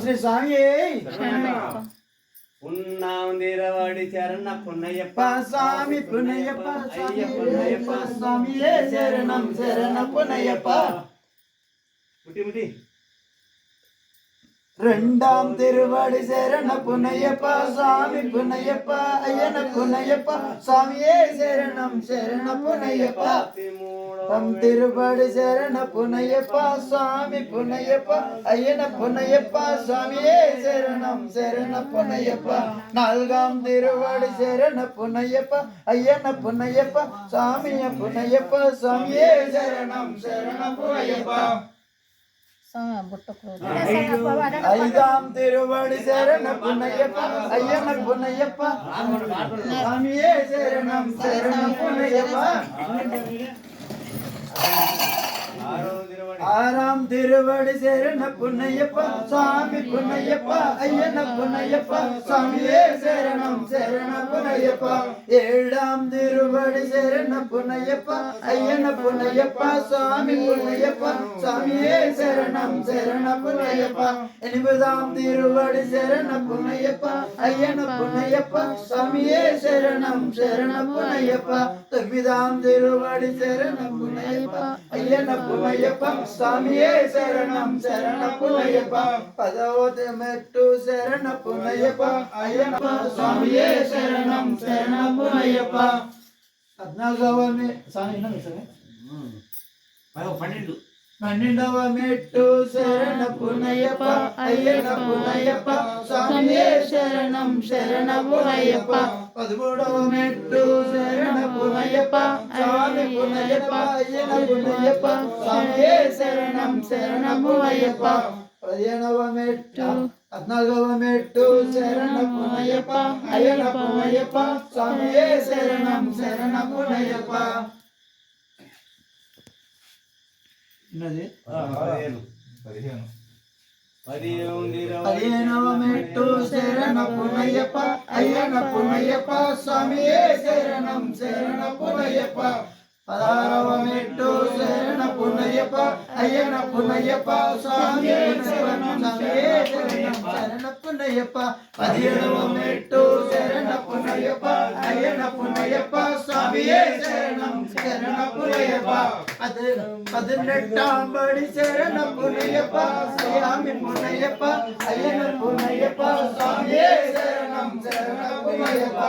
శ్రీ స్వామి పున్నాందిరవాడి చరణ పున్నయ్యప్ప స్వామి పున్నయ్యప్ప అయ్య పున్నయ్యప్ప స్వామి శరణం శరణ పున్నయ్యప్ప ముట్టి రెండాం తిరువడి శరణ పున్నయ్యప్ప స్వామి పున్నయ్యప్ప అయ్యన పున్నయ్యప్ప స్వామియే శరణం శరణ పున్నయ్యప్ప తిరువడి శరణ పున్నయ్యప్ప స్వామి పున్నయ్యప్ప అయ్యన పున్నయ్యప్ప స్వామియే శరణం శరణ పున్నయ్యప్ప నాలుగాం తిరువడి శరణ పున్నయ్యప్ప అయ్యన పున్నయ్యప్ప స్వామియ పున్నయ్యప్ప స్వామియే శరణం శరణ పున్నయ్యప్ప ஐந்தாம் திருவடி சரண புனையப்பா ஐயன புனையப்பா சாமியே சரணம் சரண புனையப்பா ஆறாம் திருவடி சரண புனையப்பா சாமி புனையப்பா ஐயன புனையப்பா சாமியே சரணம் சரண புனையப்பா ஏழாம் திருவடி சரண புனையப்பா ஐயன புனையப்பா சாமி புனையப்பா சாமியே சரணம் சரண புனையப்பா எண்பதாம் திருவடி சரண புனையப்பா ஐயன புனையப்பா சாமியே சரணம் சரண புனையப்பா தொன்பதாம் திருவடி சரண புனையப்பா ஐயன புனையப்பா சாமியே சரணம் சரண புனையப்பா பதவத மெட்டு சரண புனையப்பா ஐயப்பா சாமியே சரணம் சரண புனையப்பா 14వ సామి என்ன சொல்லுங்க 12వ మెట్టు శరణ పునయ్యప్ప అయ్యన పునయ్యప్ప స్వామియే శరణం శరణ పునయ్యప్ప 13వ మెట్టు శరణ పునయ్యప్ప స్వామి పునయ్యప్ప అయ్యన పునయ్యప్ప స్వామియే శరణం శరణ పునయ్యప్ప 15వ మెట్టు 14వ మెట్టు శరణ పునయ్యప్ప అయ్యన పునయ్యప్ప స్వామియే శరణం శరణ పునయ్యప్ప என்னது 15వ మెట్టు శరణ పునయ్యప్ప అయ్యన పునయ్యప్ప స్వామియే శరణం శరణ పునయ్యప్ప 16వ మెట్టు శరణ పునయ్యప్ప అయ్యన పునయ్యప్ప స్వామియే శరణం శరణ పునయ్యప్ప 17వ మెట్టు శరణ పునయ్యప్ప అయ్యన పునయ్యప్ప స్వామియే శరణం శరణ పునయ్యప్ప 18ాం పడి శరణ పునయ్యప్ప స్వామి పునయ్యప్ప అయ్యన పునయ్యప్ప స్వామియే శరణం శరణ పునయ్యప్ప